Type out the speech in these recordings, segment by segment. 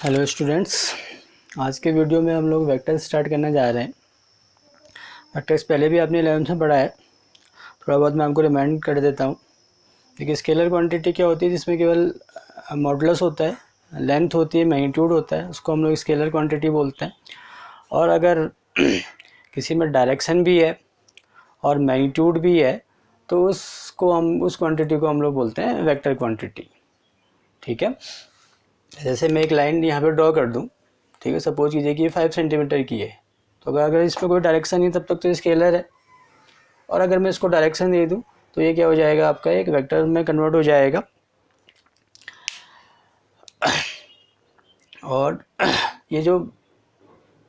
Hello students, आज के video में हम लोग वेक्टर स्टार्ट करने जा रहे हैं। वेक्टर्स पहले भी आपने 11th में पढ़ा है, थोड़ा बहुत मैं आपको रिमाइंड कर देता हूँ। देखिए, स्केलर क्वांटिटी क्या होती है जिसमें केवल मॉडुलस होता है, लेंथ होती है, मैग्नीट्यूड होता है, उसको हम लोग स्केलर क्वांटिटी बोलते हैं। और अगर किसी में डायरेक्शन भी है और मैग्नीट्यूड भी है तो उस क्वांटिटी को हम लोग बोलते हैं वेक्टर क्वांटिटी। ठीक है, जैसे मैं एक लाइन यहाँ पे ड्रॉ कर दूँ, ठीक है, सपोज कीजिए कि ये 5 सेंटीमीटर की है, तो अगर इसमें कोई डायरेक्शन नहीं तब तक तो ये स्केलर है। और अगर मैं इसको डायरेक्शन दे दूँ तो ये क्या हो जाएगा, आपका एक वेक्टर में कन्वर्ट हो जाएगा। और ये जो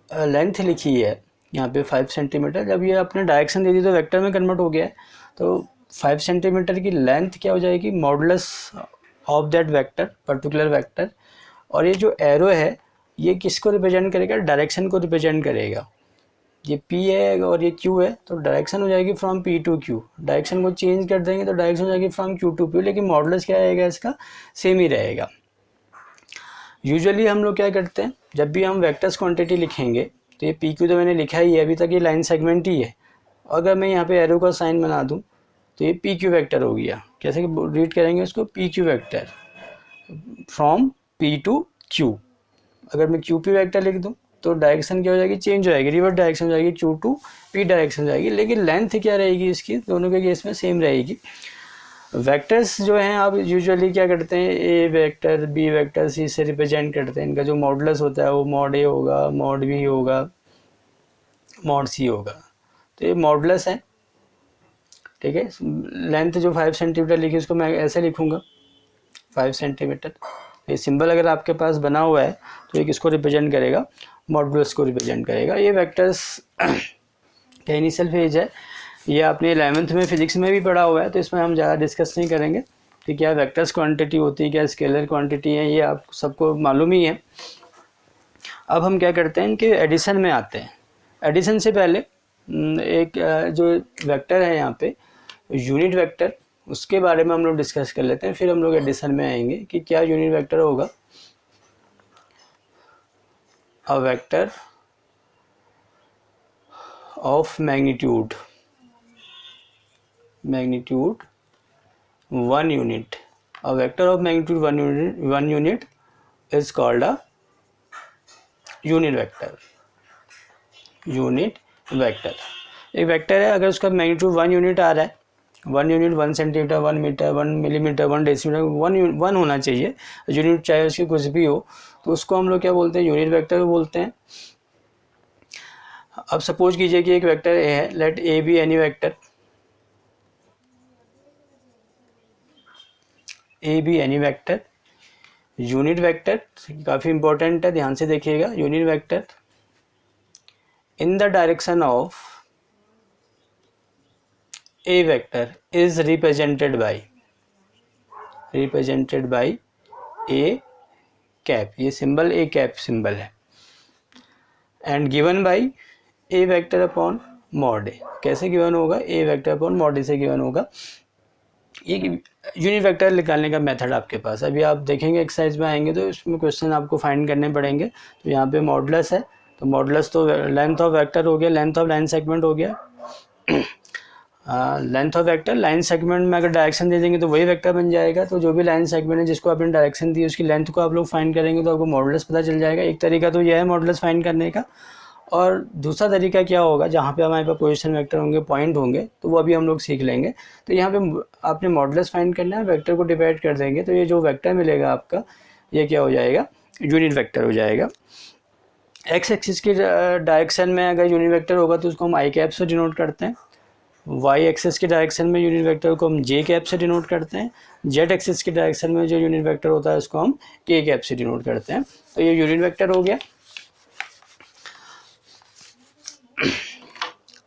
लेंथ लिखी है यहाँ पे 5 सेंटीमीटर, जब ये आपने डायरेक्शन दे दी तो वेक्टर में कन्वर्ट हो गया है। तो 5 सेंटीमीटर की लेंथ क्या हो जाएगी, modulus of that vector, particular vector. और ये जो एरो है ये किसको रिप्रेजेंट करेगा, डायरेक्शन को रिप्रेजेंट करेगा। ये P है और ये Q है, तो डायरेक्शन हो जाएगी from P to Q। Direction को चेंज कर देंगे तो डायरेक्शन हो जाएगी फ्रॉम Q टू P, लेकिन मॉडुलस क्या रहेगा, इसका सेम ही रहेगा। यूजुअली हम लोग क्या करते हैं, जब भी हम वेक्टर्स क्वांटिटी लिखेंगे तो ये PQ तो मैंने लिखा ही है, अभी तक ये लाइन सेगमेंट ही है। अगर मैं यहाँ पे एरो का साइन बना दूँ तो ये PQ वेक्टर हो गया। कैसे रीड करेंगे इसको, PQ vector from P to Q। अगर मैं QP वेक्टर लिख दूं तो डायरेक्शन क्या हो जाएगी, चेंज हो जाएगी, रिवर्स डायरेक्शन हो जाएगी, Q टू P डायरेक्शन हो जाएगी, लेकिन लेंथ क्या रहेगी इसकी, दोनों के केस में सेम रहेगी। वेक्टर्स जो हैं आप यूजुअली क्या करते हैं, A vector, B vector, C से रिप्रेजेंट करते हैं। इनका जो मॉडुलस होता है वो मॉड A होगा, मॉड B होगा, मॉड C होगा। तो ये मॉडुलस है, ठीक है। लेंथ जो 5 सेंटीमीटर लिखी उसको मैं ऐसे लिखूंगा 5 सेंटीमीटर। ये सिंबल अगर आपके पास बना हुआ है तो ये किसको रिप्रेजेंट करेगा, मॉडुलस को रिप्रेजेंट करेगा। ये वेक्टर्स का इनिशियल फेज है, ये आपने 11th में फिजिक्स में भी पढ़ा हुआ है, तो इसमें हम ज़्यादा डिस्कस नहीं करेंगे कि क्या वेक्टर्स क्वांटिटी होती है, क्या स्केलर क्वांटिटी है, ये आप सबको मालूम ही है। अब हम क्या करते हैं, इनके एडिशन में आते हैं। एडिशन से पहले एक जो वेक्टर है यहाँ पे यूनिट वेक्टर, उसके बारे में हम लोग डिस्कस कर लेते हैं, फिर हम लोग एडिशन में आएंगे कि क्या यूनिट वेक्टर होगा। A vector of magnitude 1 unit, a vector of magnitude 1 unit is called a unit vector. Unit vector एक वेक्टर है, अगर उसका मैग्नीट्यूड 1 यूनिट आ रहा है, 1 unit 1 centimetre, 1 metre, 1 millimetre, 1 decimetre, 1 होना चाहिए, यूनिट चाहे उसकी कुछ भी हो, तो उसको हम लोग क्या बोलते हैं, यूनिट वेक्टर बोलते हैं। अब सपोज कीजिए कि एक वेक्टर ए है, let A B any vector, A B any vector. Unit vector काफ़ी इंपॉर्टेंट है, ध्यान से देखिएगा। Unit vector in the direction of A vector is represented by A cap, ये सिंबल ए कैप सिंबल है, and given by A vector upon mod A. कैसे given होगा, A vector upon mod A से given होगा। ये unit vector निकालने का method आपके पास, अभी आप देखेंगे एक्सरसाइज में आएंगे तो इसमें क्वेश्चन आपको फाइंड करने पड़ेंगे। तो यहाँ पे मॉडुलस है, तो मॉडुलस तो लेंथ ऑफ वेक्टर हो गया, लेंथ ऑफ लाइन सेगमेंट हो गया। Length of vector, line segment में अगर डायरेक्शन दे देंगे तो वही वेक्टर बन जाएगा। तो जो भी लाइन सेगमेंट है जिसको आपने डायरेक्शन दी उसकी लेंथ को आप लोग फाइंड करेंगे तो आपको मॉडुलस पता चल जाएगा। एक तरीका तो यह है मॉडुलस फाइंड करने का, और दूसरा तरीका क्या होगा, जहाँ पे हमारे पास पोजीशन वेक्टर होंगे, पॉइंट होंगे, तो वो अभी हम लोग सीख लेंगे। तो यहाँ पे आपने मॉडुलस फाइंड करना है, वेक्टर को डिवाइड कर देंगे तो ये जो वेक्टर मिलेगा आपका, ये क्या हो जाएगा, यूनिट वेक्टर हो जाएगा। एक्स एक्सिस की डायरेक्शन में अगर यूनिट वेक्टर होगा तो उसको हम आई कैप से डिनोट करते हैं। वाई एक्सिस की डायरेक्शन में यूनिट वेक्टर को हम जे कैप से डिनोट करते हैं। जेड एक्सिस की डायरेक्शन में जो यूनिट वेक्टर होता है उसको हम के कैप से डिनोट करते हैं। तो ये यूनिट वेक्टर हो गया।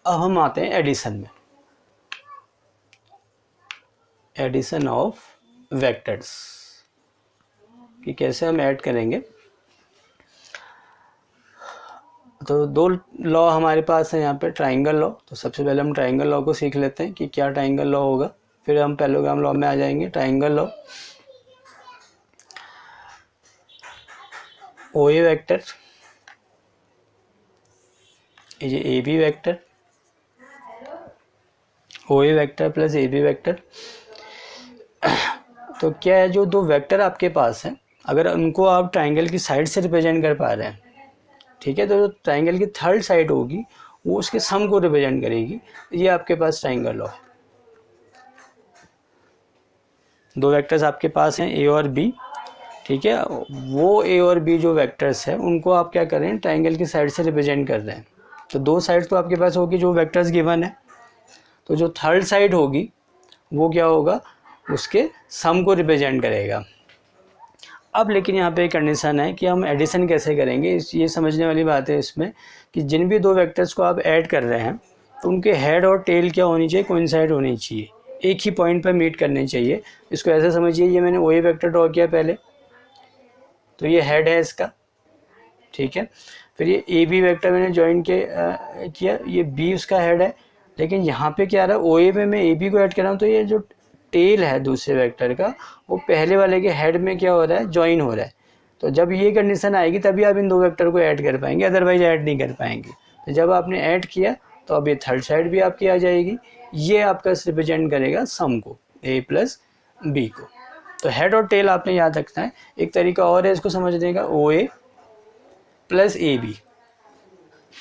अब हम आते हैं एडिशन में, एडिशन ऑफ वेक्टर्स कि कैसे हम ऐड करेंगे। तो दो लॉ हमारे पास है यहाँ पे, ट्राइंगल लॉ। तो सबसे पहले हम ट्राइंगल लॉ को सीख लेते हैं कि क्या ट्राइंगल लॉ होगा, फिर हम पैरेललोग्राम लॉ में आ जाएंगे। Triangle law, O A vector, ये A B vector, O A vector plus A B vector. तो क्या है, जो दो वेक्टर आपके पास हैं, अगर उनको आप ट्राइंगल की साइड से रिप्रेजेंट कर पा रहे हैं, ठीक है, तो जो ट्राइंगल की थर्ड साइड होगी वो उसके सम को रिप्रेजेंट करेगी। ये आपके पास ट्राइंगल लॉ है। दो वेक्टर्स आपके पास हैं ए और बी, ठीक है, वो ए और बी जो वेक्टर्स हैं उनको आप क्या कर रहे हैं, ट्राइंगल की साइड से रिप्रेजेंट कर रहे हैं। तो दो साइड तो आपके पास होगी जो वेक्टर्स गिवन है, तो जो थर्ड साइड होगी वो क्या होगा, उसके सम को रिप्रेजेंट करेगा। अब लेकिन यहाँ पे एक कंडीशन है कि हम एडिशन कैसे करेंगे, ये समझने वाली बात है इसमें कि जिन भी दो वेक्टर्स को आप ऐड कर रहे हैं तो उनके हेड और टेल क्या होनी चाहिए, कोइंसाइड होनी चाहिए, एक ही पॉइंट पर मीट करनी चाहिए। इसको ऐसे समझिए, ये मैंने वही वेक्टर ड्रॉ किया पहले, तो ये हेड है इसका, ठीक है। फिर ये ए बी वेक्टर मैंने ज्वाइन किया, ये बी उसका हेड है। लेकिन यहाँ पे क्या आ रहा है, ओ ए में मैं ए बी को ऐड कर रहा हूँ, तो ये जो टेल है दूसरे वेक्टर का वो पहले वाले के हेड में क्या हो रहा है, ज्वाइन हो रहा है। तो जब ये कंडीशन आएगी तभी आप इन दो वेक्टर को ऐड कर पाएंगे, अदरवाइज ऐड नहीं कर पाएंगे। तो जब आपने ऐड किया तो अब ये थर्ड साइड भी आपकी आ जाएगी, ये आपका रिप्रेजेंट करेगा सम को, ए प्लस बी को। तो हेड और टेल आपने याद रखना है। एक तरीका और है इसको समझने का, ओ ए प्लस ए बी।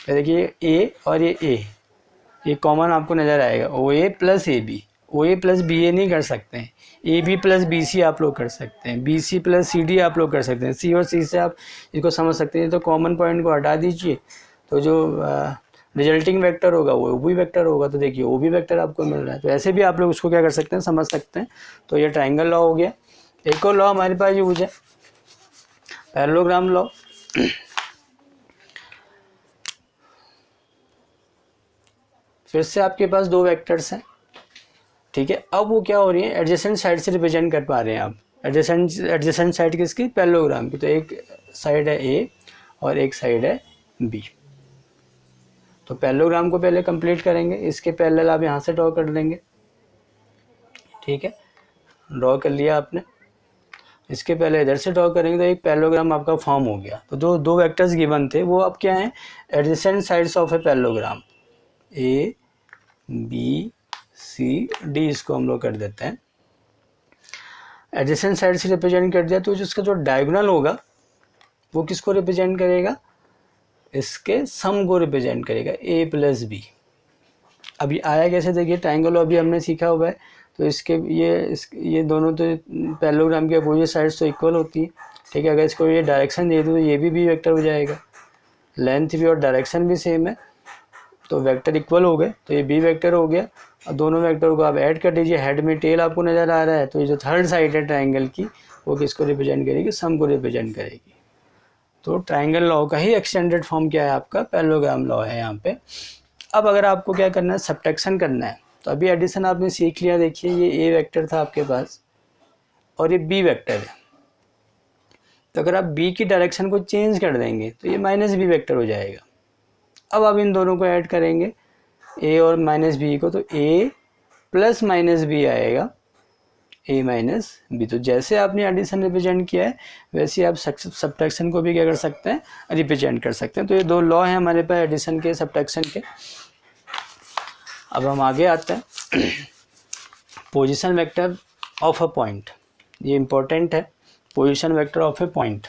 देखिए ए और ये कॉमन आपको नज़र आएगा, O A plus A B. O A plus B A नहीं कर सकते हैं, A B plus B C आप लोग कर सकते हैं, B C plus C D आप लोग कर सकते हैं, सी और सी से आप इसको समझ सकते हैं। तो कॉमन पॉइंट को हटा दीजिए, तो जो रिजल्टिंग वेक्टर होगा वो ओ बी वेक्टर होगा। तो देखिए ओ बी वेक्टर आपको मिल रहा है। तो ऐसे भी आप लोग उसको क्या कर सकते हैं, समझ सकते हैं। तो ये ट्राइंगल लॉ हो गया। एक और लॉ हमारे पास यूज है, पैरेललोग्राम लॉ। फिर से आपके पास दो वेक्टर्स हैं, ठीक है। अब वो क्या हो रही है, एडजेसेंट साइड से रिप्रेजेंट कर पा रहे हैं आप। एडजेसेंट साइड किसकी, पैरेललोग्राम की। तो एक साइड है ए और एक साइड है बी। तो पैरेललोग्राम को पहले कंप्लीट करेंगे, इसके पैरेलल आप यहाँ से ड्रॉ कर लेंगे, ठीक है। ड्रॉ कर लिया आपने, इसके पहले इधर से ड्रॉ करेंगे तो एक पैरेललोग्राम आपका फॉर्म हो गया। तो जो दो वेक्टर्स गिवन थे वो अब क्या हैं, adjacent sides of a parallelogram, A B C D, इसको हम लोग कर देते हैं। एडजेसेंट साइड से रिप्रेजेंट कर दिया, तो जिसका जो डायगोनल होगा वो किसको रिप्रेजेंट करेगा, इसके सम को रिप्रेजेंट करेगा, ए प्लस बी। अभी आया कैसे, देखिए ट्राइंगल अभी हमने सीखा हुआ है। तो इसके ये दोनों तो पैरेललोग्राम के अपोजिट साइड्स तो इक्वल होती है, ठीक है। अगर इसको ये डायरेक्शन दे दूँ तो ये भी वेक्टर हो जाएगा, लेंथ भी और डायरेक्शन भी सेम है, तो वेक्टर इक्वल हो गए। तो ये बी वेक्टर हो गया। और दोनों वेक्टर को आप ऐड कर दीजिए, हेड में टेल आपको नज़र आ रहा है। तो ये जो थर्ड साइड है ट्राइंगल की वो किसको रिप्रेजेंट करेगी, सम को रिप्रेजेंट करेगी। तो ट्राइंगल लॉ का ही एक्सटेंडेड फॉर्म क्या है आपका, पैरेललोग्राम लॉ है यहाँ पे। अब अगर आपको क्या करना है, सब्ट्रैक्शन करना है, तो अभी एडिशन आपने सीख लिया। देखिए ये ए वेक्टर था आपके पास और ये बी वेक्टर है। तो अगर आप बी की डायरेक्शन को चेंज कर देंगे तो ये माइनस बी वेक्टर हो जाएगा। अब आप इन दोनों को ऐड करेंगे, ए और माइनस बी को, तो ए प्लस माइनस बी आएगा, ए माइनस बी। तो जैसे आपने एडिशन रिप्रेजेंट किया है वैसे आप सब्ट्रैक्शन को भी क्या कर सकते हैं, रिप्रेजेंट कर सकते हैं। तो ये दो लॉ हैं हमारे पास एडिशन के, सब्ट्रैक्शन के। अब हम आगे आते हैं, position vector of a point. ये इंपॉर्टेंट है, position vector of A point.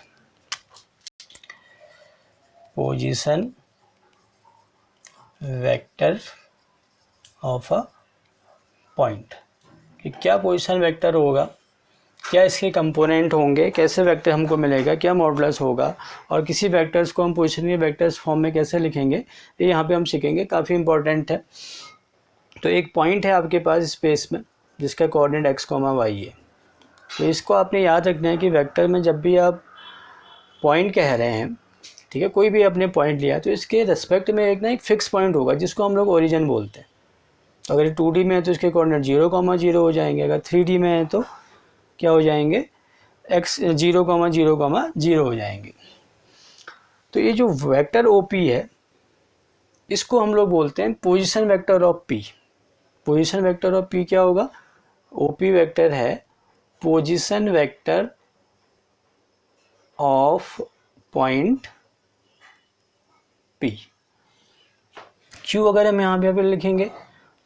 Position vector of a point, कि क्या पोजीशन वेक्टर होगा, क्या इसके कंपोनेंट होंगे, कैसे वेक्टर हमको मिलेगा, क्या मॉडुलस होगा, और किसी वेक्टर्स को हम पोजीशन वेक्टर्स फॉर्म में कैसे लिखेंगे, ये यहाँ पे हम सीखेंगे। काफ़ी इंपॉर्टेंट है। तो एक पॉइंट है आपके पास स्पेस में जिसका कोऑर्डिनेट एक्स कॉमा वाई है। तो इसको आपने याद रखना है कि वेक्टर में जब भी आप पॉइंट कह रहे हैं, ठीक है, कोई भी आपने पॉइंट लिया तो इसके रेस्पेक्ट में एक फिक्स पॉइंट होगा जिसको हम लोग ओरिजिन बोलते हैं। तो अगर 2D में है तो इसके कोऑर्डिनेट 0,0 हो जाएंगे, अगर 3D में है तो क्या हो जाएंगे, x 0,0,0 हो जाएंगे। तो ये जो वेक्टर OP है इसको हम लोग बोलते हैं position vector of P। Position vector of P क्या होगा, OP वेक्टर है position vector of point P। Q अगर हम यहाँ पे लिखेंगे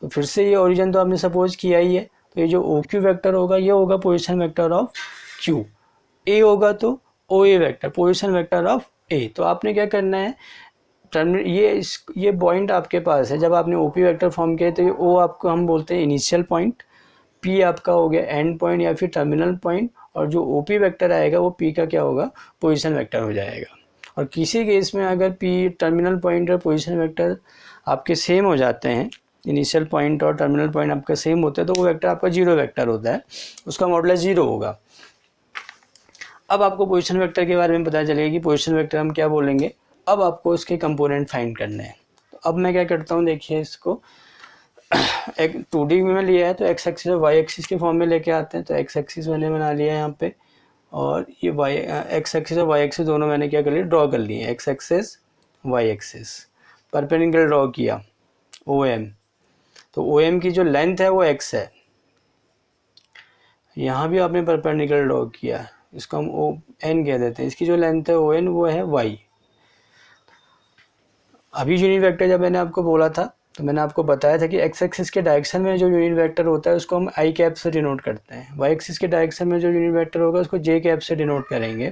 तो फिर से ये ओरिजिन तो आपने सपोज किया ही है, तो ये जो OQ वेक्टर होगा ये होगा position vector of Q। A होगा तो OA vector position vector of A। तो आपने क्या करना है, ये पॉइंट आपके पास है, जब आपने OP वेक्टर फॉर्म किया तो ये O आपको हम बोलते हैं इनिशियल पॉइंट, P आपका हो गया एंड पॉइंट या फिर टर्मिनल पॉइंट, और जो OP वेक्टर आएगा वो P का क्या होगा, पोजीशन वेक्टर हो जाएगा। और किसी केस में अगर P टर्मिनल पॉइंट और पोजीशन वेक्टर आपके सेम हो जाते हैं, इनिशियल पॉइंट और टर्मिनल पॉइंट आपका सेम होता है, तो वो वेक्टर आपका जीरो वेक्टर होता है, उसका मॉडुलस जीरो होगा। अब आपको पोजीशन वेक्टर के बारे में पता चलेगा कि पोजीशन वेक्टर हम क्या बोलेंगे। अब आपको इसके कंपोनेंट फाइंड करने हैं। तो अब मैं क्या करता हूँ, देखिए इसको एक 2D में लिया है तो एक्स एक्सिस और वाई एक्सिस के फॉर्म में लेके आते हैं। तो एक्स एक्सिस मैंने बना लिया है यहाँ पे, और ये वाई एक्स एक्सिस और वाई एक्सिस दोनों मैंने क्या कर लिया, ड्रॉ कर लिए। X axis Y axis perpendicular draw किया OM। तो OM की जो लेंथ है वो x है, यहाँ भी आपने परपेंडिकुलर ड्रॉ किया, इसको हम ON कह देते हैं। इसकी जो लेंथ है ON वो है y। अभी यूनिट वेक्टर जब मैंने आपको बोला था तो मैंने आपको बताया था कि एक्स एक्सिस के डायरेक्शन में जो यूनिट वेक्टर होता है उसको हम आई कैप से डिनोट करते हैं, वाई एक्सिस के डायरेक्शन में जो यूनिट वेक्टर होगा उसको जे कैप से डिनोट करेंगे।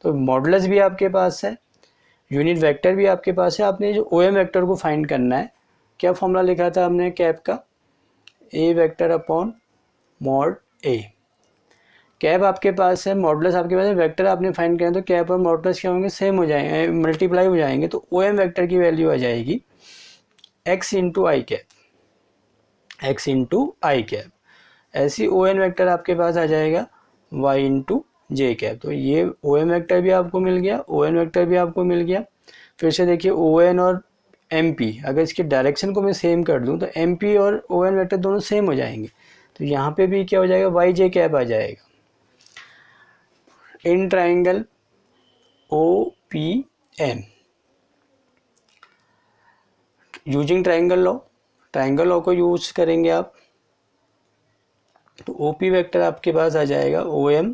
तो मॉडुलस भी आपके पास है, यूनिट वेक्टर भी आपके पास है। आपने जो OM वेक्टर को फाइंड करना है, क्या फॉर्मूला लिखा था हमने कैप का, A vector upon mod A। Cap आपके पास है, मॉडुलस आपके पास है, वेक्टर आपने फाइंड किया तो कैप और मॉडुलस क्या होंगे, सेम हो जाएंगे, मल्टीप्लाई हो जाएंगे। तो OM वेक्टर की वैल्यू आ जाएगी x इंटू आई कैप, x इंटू आई कैप। ऐसी ON वेक्टर आपके पास आ जाएगा y इंटू जे कैप। तो ये OM वेक्टर भी आपको मिल गया, ON वेक्टर भी आपको मिल गया। फिर से देखिए ON और MP, अगर इसके डायरेक्शन को मैं सेम कर दूं तो MP और ON वेक्टर दोनों सेम हो जाएंगे। तो यहाँ पे भी क्या हो जाएगा, y जे कैप आ जाएगा। In triangle OPM using triangle law को यूज करेंगे आप, तो OP वेक्टर आपके पास आ जाएगा OM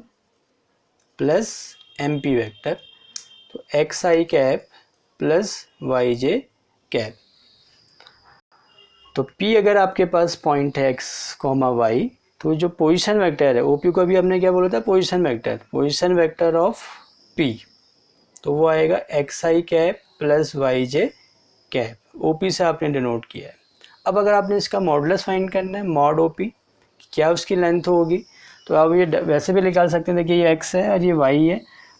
प्लस MP वेक्टर, तो XI cap plus YJ cap. तो P अगर आपके पास पॉइंट है x, y, तो जो पोजीशन वेक्टर है OP को भी हमने क्या बोला था, पोजीशन वेक्टर ऑफ P, तो वो आएगा XI cap plus YJ cap. OP से आपने डिनोट किया है। अब अगर आपने इसका मॉडुलस फाइंड करना है, मॉड OP क्या उसकी लेंथ होगी, तो आप ये वैसे भी निकाल सकते हैं। देखिए ये x है और ये y है,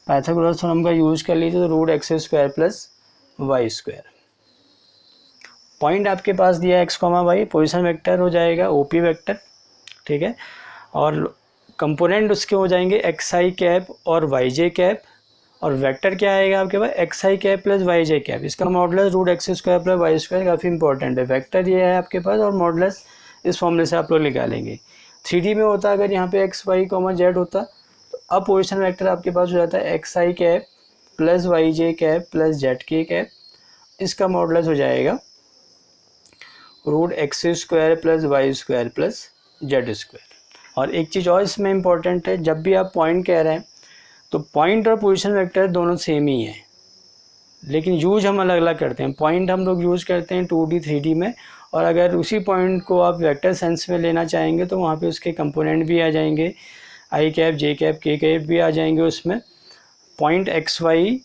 पाइथागोरस थ्योरम का यूज कर लीजिए, तो root X square plus Y square. Point आपके पास दिया है x, y, पोजीशन वेक्टर हो जाएगा OP वेक्टर, ठीक है। और कंपोनेंट उसके हो जाएंगे XI कैप और YJ कैप, और वेक्टर क्या आएगा आपके पास, XI cap plus YJ cap. इसका modulus root X square plus Y square, काफ़ी इंपॉर्टेंट है। वेक्टर ये है आपके पास और मॉडुलस इस फॉर्मूले से आप लोग निकालेंगे। 3D में होता अगर यहाँ पे x, y, z होता, तो अब पोजीशन वेक्टर आपके पास हो जाता है XI cap plus YJ cap plus ZK cap. इसका मॉडुलस हो जाएगा root X square plus Y square plus Z square. और एक चीज़ और इसमें इम्पॉर्टेंट है, जब भी आप पॉइंट कह रहे हैं तो पॉइंट और पोजीशन वेक्टर दोनों सेम ही है, लेकिन यूज हम अलग अलग करते हैं। पॉइंट हम लोग यूज़ करते हैं 2D 3D में, और अगर उसी पॉइंट को आप वेक्टर सेंस में लेना चाहेंगे तो वहाँ पे उसके कंपोनेंट भी आ जाएंगे, आई कैप, जे कैप, के कैप भी आ जाएंगे उसमें। पॉइंट XY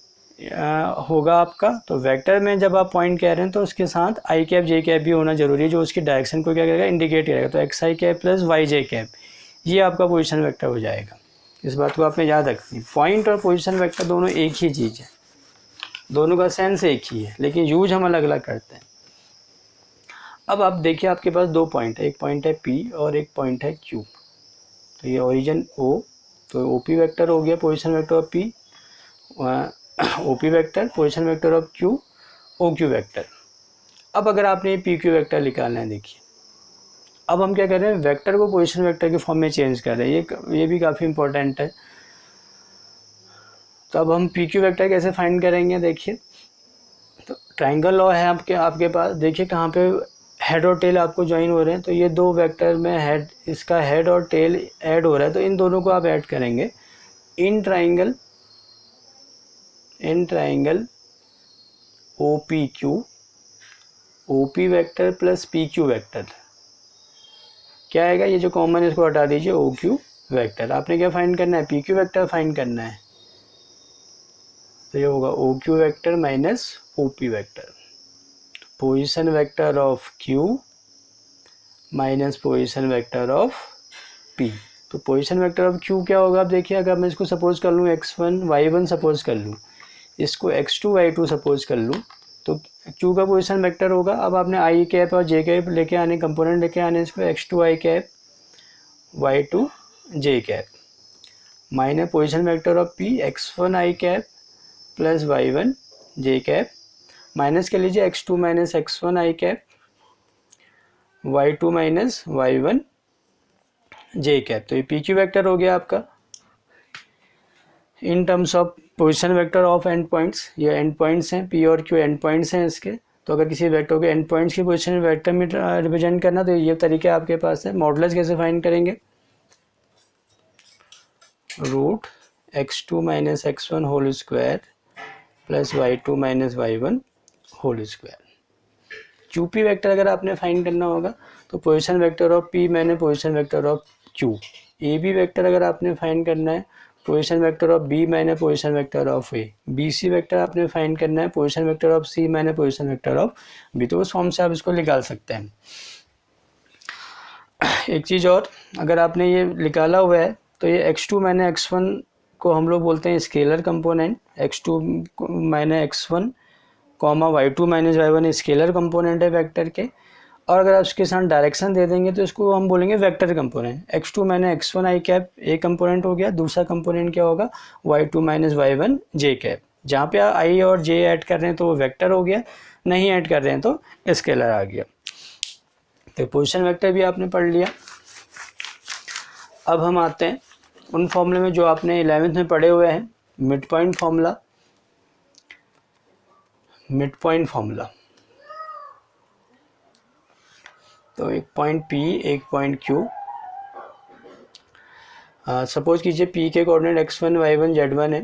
होगा आपका, तो वेक्टर में जब आप पॉइंट कह रहे हैं तो उसके साथ आई कैप जे कैप भी होना जरूरी है, जो उसकी डायरेक्शन को क्या करेगा, इंडिकेट करेगा। तो XI cap plus YJ cap, ये आपका पोजीशन वेक्टर हो जाएगा। इस बात को आपने याद रखनी, पॉइंट और पोजीशन वेक्टर दोनों एक ही चीज़ है, दोनों का सेंस एक ही है, लेकिन यूज हम अलग अलग करते हैं। अब आप देखिए आपके पास दो पॉइंट है, एक पॉइंट है P और एक पॉइंट है Q। तो ये ओरिजिन O, तो OP वेक्टर हो गया position vector of P, OP vector position vector of Q, OQ vector. अब अगर आपने PQ वेक्टर निकालना है, देखिए अब हम क्या कर रहे हैं, वेक्टर को पोजीशन वेक्टर के फॉर्म में चेंज कर रहे हैं, ये भी काफ़ी इंपॉर्टेंट है। तो अब हम PQ वेक्टर कैसे फाइंड करेंगे, देखिए तो ट्राइंगल लॉ है आपके पास। देखिए कहाँ पे हेड और टेल आपको ज्वाइन हो रहे हैं, तो ये दो वेक्टर में हेड, इसका हेड और टेल ऐड हो रहा है, तो इन दोनों को आप ऐड करेंगे। In triangle in triangle O P Q, O P vector plus P Q vector क्या आएगा, ये जो कॉमन है इसको हटा दीजिए, ओ क्यू वैक्टर। आपने क्या फाइंड करना है, पी क्यू वैक्टर फाइंड करना है, तो ये होगा O Q vector minus O P vector, position vector of Q minus position vector of P. तो पोजिशन वैक्टर ऑफ क्यू क्या होगा, आप देखिए, अगर मैं इसको सपोज कर लूँ x1 y1 सपोज कर लूँ, इसको x2 y2 सपोज कर लूँ, तो क्यू का पोजिशन वेक्टर होगा। अब आपने आई कैप और जे कैप लेके आने, कंपोनेंट लेके आने इसको, x2 I cap y2 J cap minus position vector of p x1 I cap plus y1 J cap, minus कर लीजिए x2 माइनस x1 आई कैप y2 माइनस y1 जे कैप। तो ये पी क्यू वैक्टर हो गया आपका in terms of position vector of and points. ये and points हैं, P और क्यू एंड पॉइंट्स हैं इसके। तो अगर किसी वेक्टर के एंड पॉइंट्स की पोजिशन वेक्टर में रिप्रेजेंट करना, तो ये तरीके आपके पास है। मॉडुलस कैसे फाइंड करेंगे, root x2 minus x1 whole square plus y2 minus y1 whole square. QP vector अगर आपने फाइंड करना होगा तो पोजीशन वेक्टर ऑफ P मैंने position vector of Q। AB vector अगर आपने फाइंड करना है, पोजीशन वेक्टर ऑफ B मैंने position vector of A। BC vector आपने फाइंड करना है, पोजीशन वेक्टर ऑफ C मैंने पोजीशन वेक्टर ऑफ B। तो उस फॉर्म से आप इसको निकाल सकते हैं। एक चीज़ और, अगर आपने ये निकाला हुआ है तो ये x2 मैंने x1 को हम लोग बोलते हैं स्केलर कंपोनेंट, x2 मैंने x1 comma y2 minus y1 scalar component है वेक्टर के। और अगर आप इसके साथ डायरेक्शन दे देंगे तो इसको हम बोलेंगे वेक्टर कंपोनेंट। x2 मैंने x1 I cap A component हो गया, दूसरा कंपोनेंट क्या होगा y2 माइनस y1 जे कैप। जहाँ पे आई और जे ऐड कर रहे हैं तो वो वेक्टर हो गया, नहीं ऐड कर रहे हैं तो स्केलर आ गया। तो पोजीशन वेक्टर भी आपने पढ़ लिया। अब हम आते हैं उन फॉर्मूले में जो आपने 11th में पढ़े हुए हैं, mid point formula. Mid point formula, तो एक पॉइंट P एक पॉइंट Q। सपोज कीजिए P के कोऑर्डिनेट x1 y1 z1 है,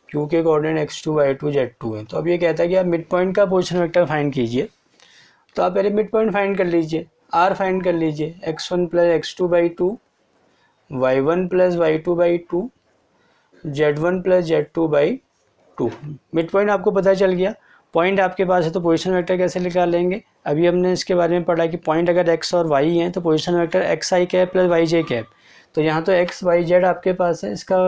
Q के कोऑर्डिनेट x2 y2 z2 है। तो अब ये कहता है कि आप मिड पॉइंट का पोजीशन वेक्टर फाइंड कीजिए। तो आप पहले मिड पॉइंट फाइंड कर लीजिए, R फाइंड कर लीजिए, x1 plus x2 by 2, y1 plus y2 by 2, z1 plus z2 by 2। Mid point आपको पता चल गया। पॉइंट आपके पास है तो पोजीशन वेक्टर कैसे निकाल लेंगे, अभी हमने इसके बारे में पढ़ा कि पॉइंट अगर x और y हैं तो पोजीशन वेक्टर एक्स आई कैप प्लस वाई जे कैप। तो यहाँ तो एक्स वाई जेड आपके पास है, इसका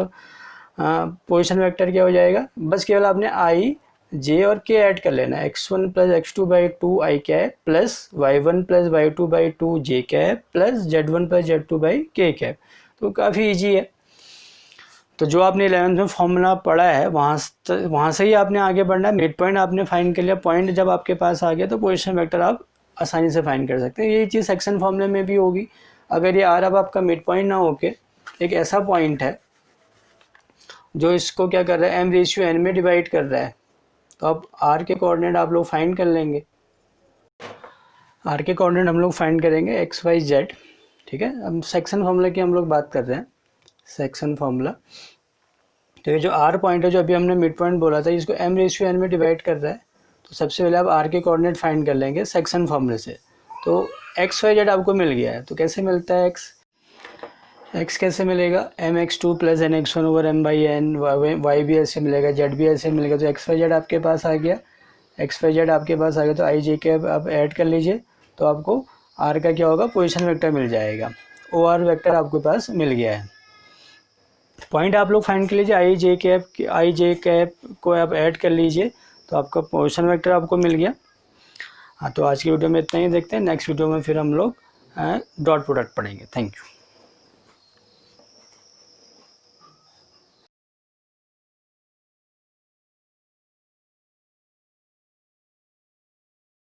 पोजीशन वेक्टर क्या हो जाएगा, बस केवल आपने आई जे और के ऐड कर लेना है, x1 plus x2 by 2 I cap plus y1 plus y2 by 2 J cap plus z1 plus z2 by के कैप। तो काफ़ी ईजी है। तो जो आपने 11th में फॉर्मूला पढ़ा है वहाँ से ही आपने आगे बढ़ना है। मिड पॉइंट आपने फाइंड कर लिया, पॉइंट जब आपके पास आ गया तो पोजीशन वेक्टर आप आसानी से फाइंड कर सकते हैं। यही चीज़ सेक्शन फॉर्मूले में भी होगी। अगर ये आर अब आपका मिड पॉइंट ना होके एक ऐसा पॉइंट है जो इसको क्या कर रहा है, m/n में डिवाइड कर रहा है, तो अब आर के कोऑर्डिनेट आप लोग फाइंड कर लेंगे। आर के कोऑर्डिनेट हम लोग फाइंड करेंगे x y z, ठीक है। अब सेक्शन फॉर्मूला की हम लोग बात कर रहे हैं, सेक्शन फॉर्मूला। तो ये जो आर पॉइंट है जो अभी हमने मिड पॉइंट बोला था, इसको m/n में डिवाइड कर रहा है। तो सबसे पहले आप आर के कोऑर्डिनेट फाइंड कर लेंगे सेक्शन फॉर्मूले से। तो x y z आपको मिल गया है, तो कैसे मिलता है x कैसे मिलेगा, mx2 plus nx1 over m/n, y भी ऐसे मिलेगा, z भी ऐसे मिलेगा। तो x y z आपके पास आ गया, x y z आपके पास आ गया। तो आई जे के आप ऐड कर लीजिए, तो आपको r का क्या होगा, पोजीशन वेक्टर मिल जाएगा। ओ आर वेक्टर आपके पास मिल गया है। पॉइंट आप लोग फाइंड कर लीजिए, आई जे कैप को आप ऐड कर लीजिए, तो आपका पोजीशन वेक्टर आपको मिल गया। हाँ, तो आज की वीडियो में इतना ही, देखते हैं नेक्स्ट वीडियो में फिर हम लोग डॉट प्रोडक्ट पढ़ेंगे। Thank you.